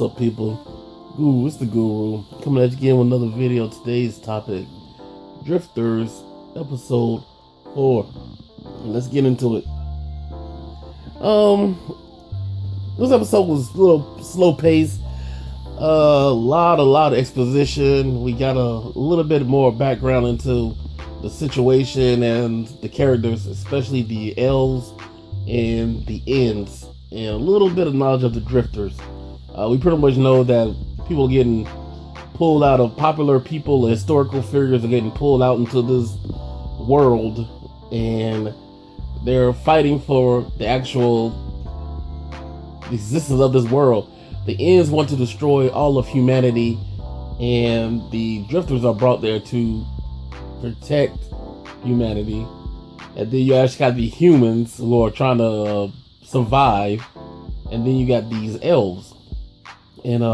What's up, people? Guru, it's the Guru. Coming at you again with another video. Today's topic, Drifters, episode 4. Let's get into it. This episode was a little slow paced. A lot of exposition. We got a little bit more background into the situation and the characters, especially the elves and the ends, and a little bit of knowledge of the drifters. We pretty much know that people are getting pulled out of popular people, historical figures are getting pulled out into this world, and they're fighting for the actual existence of this world. The ends want to destroy all of humanity, and the drifters are brought there to protect humanity. And then you actually got the humans who are trying to survive, and then you got these elves. And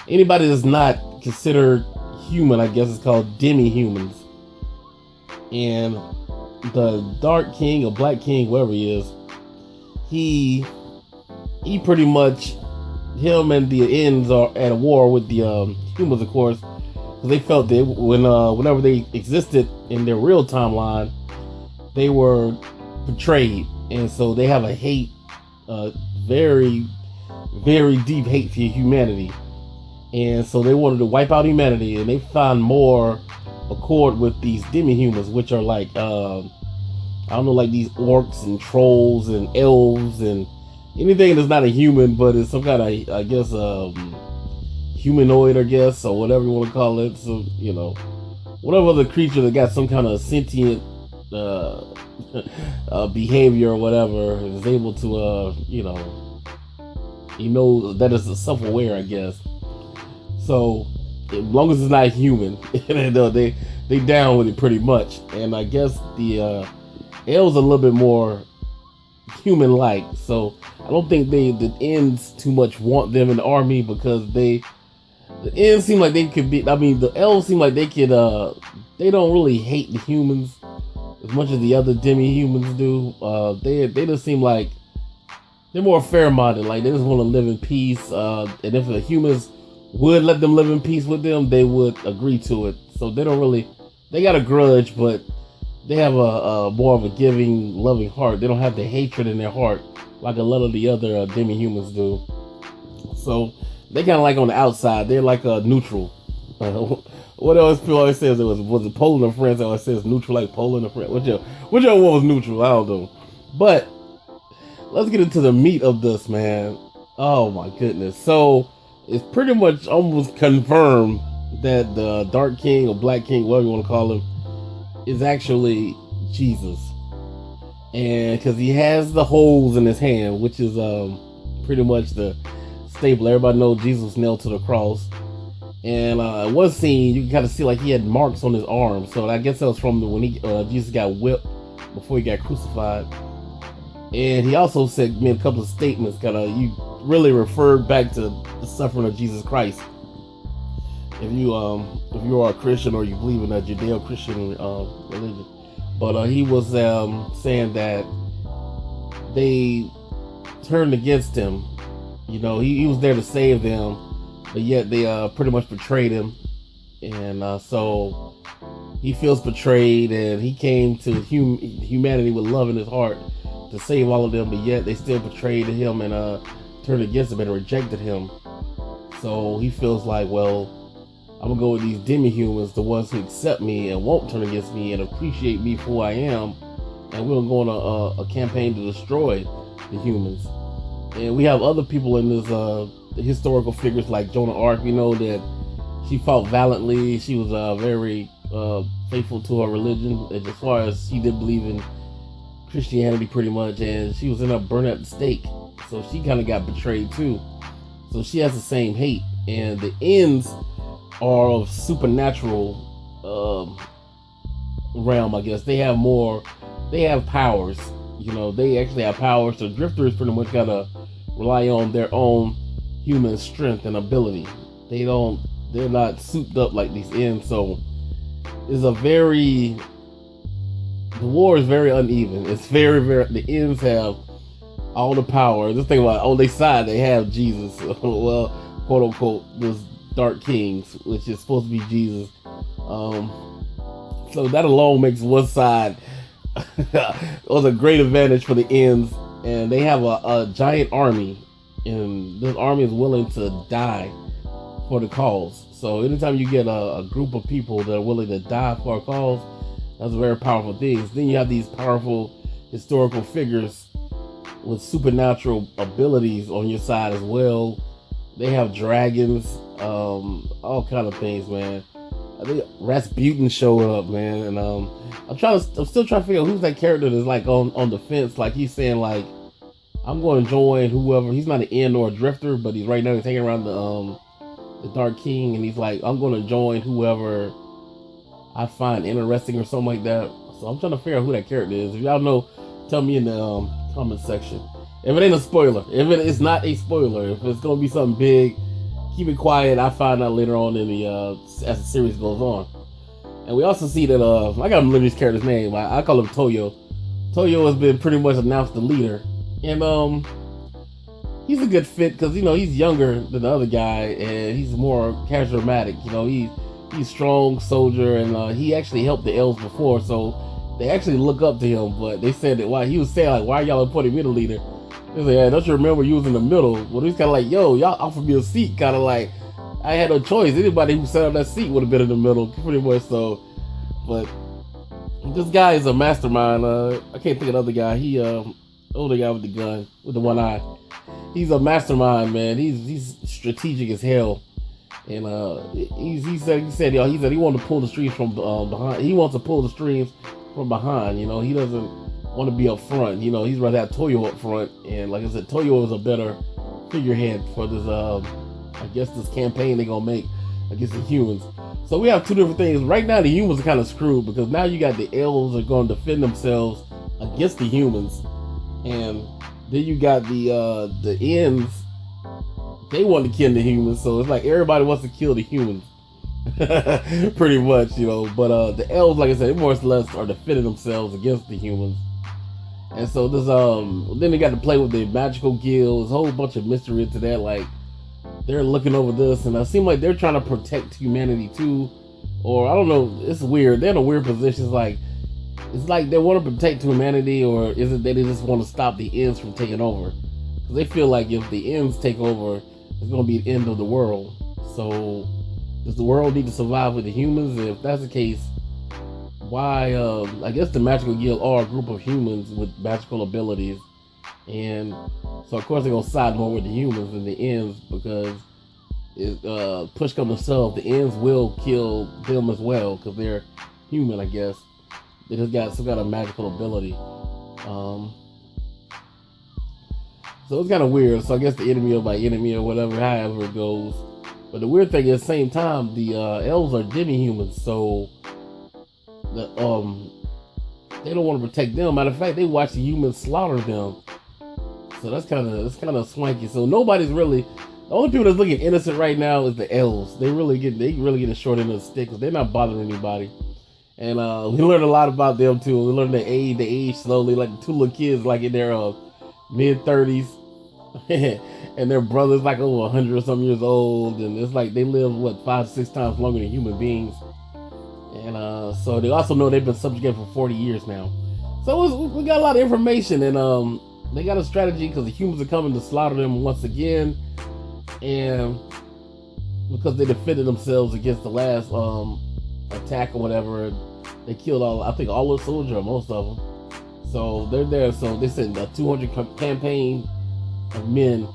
anybody that's not considered human, I guess, is called demi-humans. And the Dark King or Black King, whatever he is, he pretty much, him and the ends are at a war with the humans, of course, because they felt that whenever they existed in their real timeline, they were betrayed, and so they have a hate, very deep hate for humanity, and so they wanted to wipe out humanity, and they found more accord with these demi-humans, which are like I don't know, like these orcs and trolls and elves and anything that's not a human but is some kind of, I guess, humanoid, I guess, or whatever you want to call it. So, you know, whatever other creature that got some kind of sentient behavior or whatever is able to that it's self-aware, I guess. So as long as it's not human, they down with it pretty much. And I guess the elves are a little bit more human-like, so I don't think the ends too much want them in the army, because the ends seem like they could be, the elves seem like they could they don't really hate the humans as much as the other demi-humans do. They just seem like they're more fair-minded, like they just want to live in peace, and if the humans would let them live in peace with them, they would agree to it. So they don't really, they got a grudge, but they have a more of a giving, loving heart. They don't have the hatred in their heart like a lot of the other demi-humans do. So they kind of like on the outside. They're like a neutral. What else people always says, was it Poland or France? Always says neutral, like Poland or France. Whichever one was neutral, I don't know. But let's get into the meat of this, man. Oh my goodness. So it's pretty much almost confirmed that the Dark King or Black King, whatever you want to call him, is actually Jesus. And because he has the holes in his hand, which is pretty much the staple. Everybody knows Jesus was nailed to the cross. And one scene, you can kind of see like he had marks on his arm. So I guess that was from when Jesus got whipped before he got crucified. And he also made a couple of statements, you really referred back to the suffering of Jesus Christ. If you are a Christian or you believe in a Judeo-Christian religion. But he was saying that they turned against him. You know, he was there to save them, but yet they pretty much betrayed him. And so he feels betrayed, and he came to humanity with love in his heart to save all of them, but yet they still betrayed him and turned against him and rejected him. So he feels like, well, I'm gonna go with these demi-humans, the ones who accept me and won't turn against me and appreciate me for who I am, and we're gonna go on a campaign to destroy the humans. And we have other people in this historical figures like Joan of Arc. We know that she fought valiantly. She was very faithful to her religion, as far as she did believe in Christianity pretty much, and she was ended up burned at the stake. So she kind of got betrayed too. So she has the same hate. And the ends are of supernatural realm, I guess. They have powers. You know, they actually have powers. So drifters pretty much gotta rely on their own human strength and ability. They're not souped up like these ends. So it's the war is very uneven. It's very, the ends have all the power. Just think about it, on their side they have Jesus. Well, quote unquote this Dark Kings, which is supposed to be Jesus. So that alone makes one side was a great advantage for the ends, and they have a giant army, and this army is willing to die for the cause. So anytime you get a group of people that are willing to die for a cause, that's a very powerful thing. Then you have these powerful historical figures with supernatural abilities on your side as well. They have dragons, all kind of things, man. I think Rasputin showed up, man, and I'm still trying to figure out who's that character that's like on the fence. Like he's saying, like, I'm going to join whoever. He's not an end or a drifter, but he's right now he's hanging around the Dark King, and he's like, I'm going to join whoever I find interesting or something like that. So I'm trying to figure out who that character is. If y'all know, tell me in the comment section. If it ain't a spoiler, if it is not a spoiler, if it's gonna be something big, keep it quiet. I find out later on in the as the series goes on. And we also see that I gotta remember this character's name. I call him Toyo. Toyo has been pretty much announced the leader, and he's a good fit because he's younger than the other guy and he's more charismatic. He's strong soldier, and he actually helped the elves before, so they actually look up to him. But they said that he was saying, like, why y'all appointing me the leader? He was like, yeah, don't you remember you was in the middle? Well, he's kind of like, yo, y'all offered me a seat, kind of like I had no choice. Anybody who sat on that seat would have been in the middle, pretty much. So, but this guy is a mastermind. I can't think of the other guy. He older guy with the gun, with the one eye. He's a mastermind, man. He's strategic as hell. And he said he wanted to pull the strings from behind. He wants to pull the strings from behind. He doesn't want to be up front. He's rather have Toyo up front. And like I said, Toyo is a better figurehead for this. I guess this campaign they're gonna make against the humans. So we have two different things. Right now, the humans are kind of screwed because now you got the elves are going to defend themselves against the humans, and then you got the ends. They want to kill the humans, so it's like everybody wants to kill the humans, pretty much, But the elves, like I said, they more or less are defending themselves against the humans. And so this then they got to play with the magical guild. There's a whole bunch of mystery into that. Like they're looking over this, and it seems like they're trying to protect humanity too, or I don't know. It's weird. They're in a weird position. It's like they want to protect humanity, or is it that they just want to stop the ends from taking over? Because they feel like if the ends take over, it's going to be the end of the world. So does the world need to survive with the humans? And if that's the case, why? I guess the magical guild are a group of humans with magical abilities, and so of course they're gonna side more with the humans than the ends because push comes to shove, the ends will kill them as well because they're human. I guess they just got some kind of magical ability. So it's kind of weird. So I guess the enemy of my enemy or whatever, however it goes. But the weird thing is, at the same time, the elves are demi-humans, so they don't want to protect them. Matter of fact, they watch the humans slaughter them. So that's kind of swanky. So nobody's really, the only people that's looking innocent right now is the elves. They really get a short end of the stick because they're not bothering anybody. And we learned a lot about them too. We learned they age slowly. Like the two little kids, like in their mid-30s, and their brother's like over 100 or some years old, and it's like they live 5-6 times longer than human beings. And so they also know they've been subjugated for 40 years now. So we got a lot of information, and they got a strategy because the humans are coming to slaughter them once again, and because they defended themselves against the last attack or whatever, they killed all the soldiers, or most of them. So they're there. So they sent a 200 campaign of men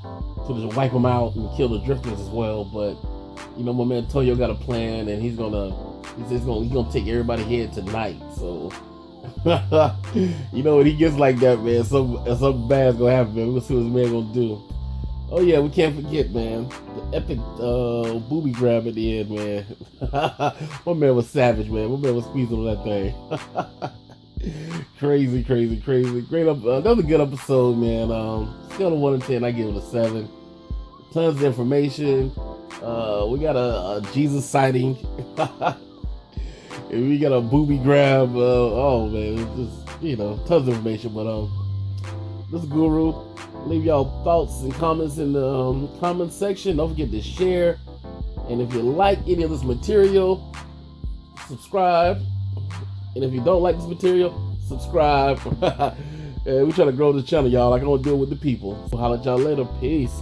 to just wipe them out and kill the drifters as well. But my man Toyo got a plan, and he's gonna take everybody's head tonight. So when he gets like that, man, something bad's gonna happen, man. We're gonna see what this man gonna do. Oh yeah, we can't forget, man, the epic booby grab at the end, man. My man was savage, man. My man was squeezing on that thing. Crazy. Great another good episode, man. Scale of 1 to 10, I give it a 7. Tons of information. We got a Jesus sighting. And we got a booby grab. Oh man, it's just tons of information. But This is Guru. Leave y'all thoughts and comments in the comment section. Don't forget to share. And if you like any of this material, subscribe. And if you don't like this material, subscribe. We try to grow this channel, y'all. Like I want to do it with the people. So holla at y'all later. Peace.